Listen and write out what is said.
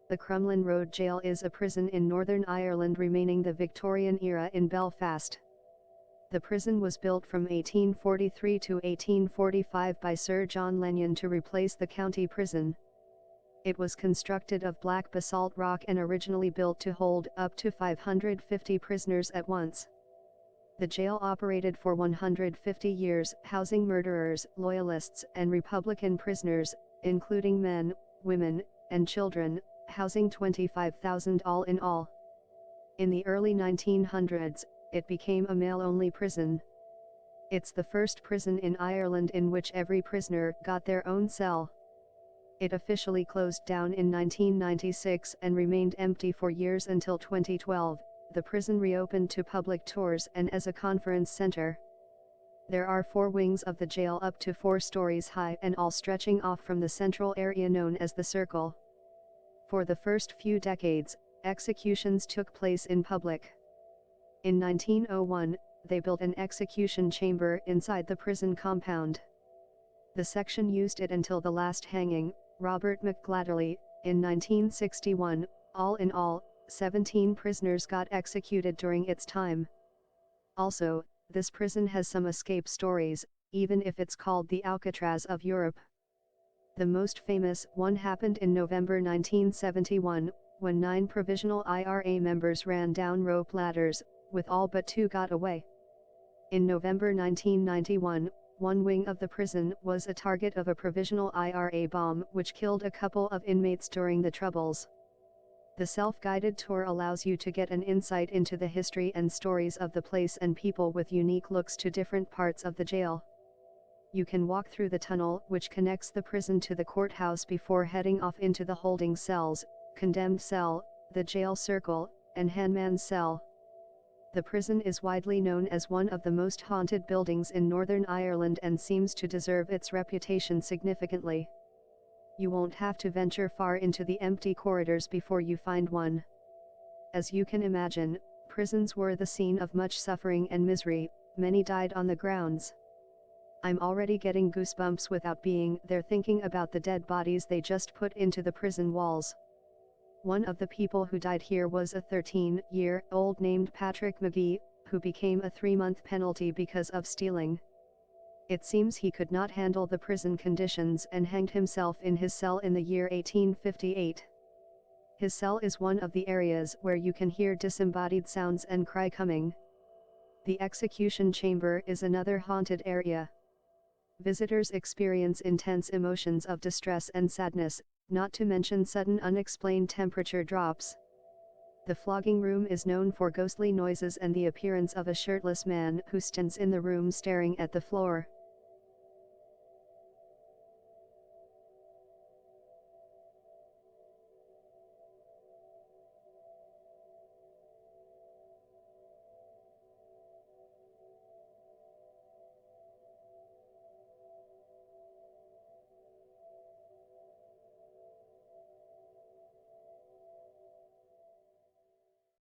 The Crumlin Road Jail is a prison in Northern Ireland remaining the Victorian era in Belfast. The prison was built from 1843 to 1845 by Sir John Lenyon to replace the county prison. It was constructed of black basalt rock and originally built to hold up to 550 prisoners at once. The jail operated for 150 years, housing murderers, loyalists, and Republican prisoners, including men, women, and children, housing 25,000 all in all. In the early 1900s, it became a male-only prison. It's the first prison in Ireland in which every prisoner got their own cell. It officially closed down in 1996 and remained empty for years until 2012. The prison reopened to public tours and as a conference center. There are 4 wings of the jail up to 4 stories high and all stretching off from the central area known as the Circle. For the first few decades, executions took place in public. In 1901, they built an execution chamber inside the prison compound. The section used it until the last hanging, Robert McGladderly, in 1961. All in all, 17 prisoners got executed during its time. Also, this prison has some escape stories, even if it's called the Alcatraz of Europe. The most famous one happened in November 1971, when 9 provisional IRA members ran down rope ladders, with all but 2 got away. In November 1991, one wing of the prison was a target of a provisional IRA bomb which killed a couple of inmates during the Troubles. The self-guided tour allows you to get an insight into the history and stories of the place and people with unique looks to different parts of the jail. You can walk through the tunnel which connects the prison to the courthouse before heading off into the holding cells, condemned cell, the jail circle, and hangman's cell. The prison is widely known as one of the most haunted buildings in Northern Ireland and seems to deserve its reputation significantly. You won't have to venture far into the empty corridors before you find one. As you can imagine, prisons were the scene of much suffering and misery. Many died on the grounds. I'm already getting goosebumps without being there thinking about the dead bodies they just put into the prison walls. One of the people who died here was a 13-year-old named Patrick McGee, who became a 3-month penalty because of stealing. It seems he could not handle the prison conditions and hanged himself in his cell in the year 1858. His cell is one of the areas where you can hear disembodied sounds and cry coming. The execution chamber is another haunted area. Visitors experience intense emotions of distress and sadness, not to mention sudden unexplained temperature drops. The flogging room is known for ghostly noises and the appearance of a shirtless man who stands in the room staring at the floor.